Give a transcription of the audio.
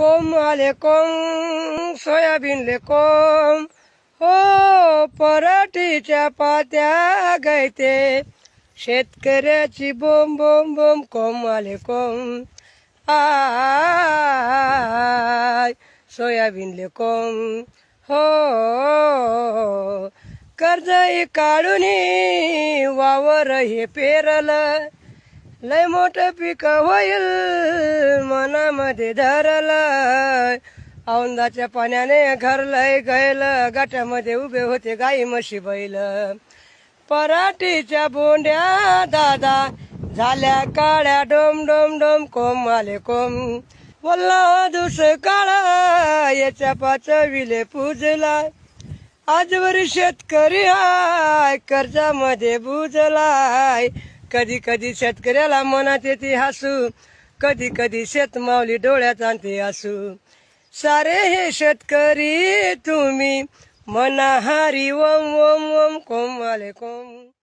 कोंब आले कोंब सोयाबीनले कोंब हो पराठीच्या पात्या गळते शेतकऱ्याची बोंब बोंब बोंब कोंब आले कोंब आय सोयाबीनले कोंब हो कर्ज काढून वावर हे पेरलं लय मोठं पीक होईल मनामध्ये धरलं औंदाच्या पाण्याने घर लय गयलं गाठ्यामध्ये उभे होते गाई म्हशी बैल पराठीच्या बोंड्या दादा झाल्या काळ्या डोम डोम डोम कोंब आले कोंब वल्ला दुष्काळ याच्या पाचविले पूजला आजवर शेतकरी हाय कर्जामध्ये बुजलाय कधी कधी शेतकऱ्याला मनात येते हसू कधी कधी शेतमावली डोळ्यात आणते हसू सारे हे शेतकरी तुम्ही मनाहारी ओम ओम ओम कोंब आले कोंब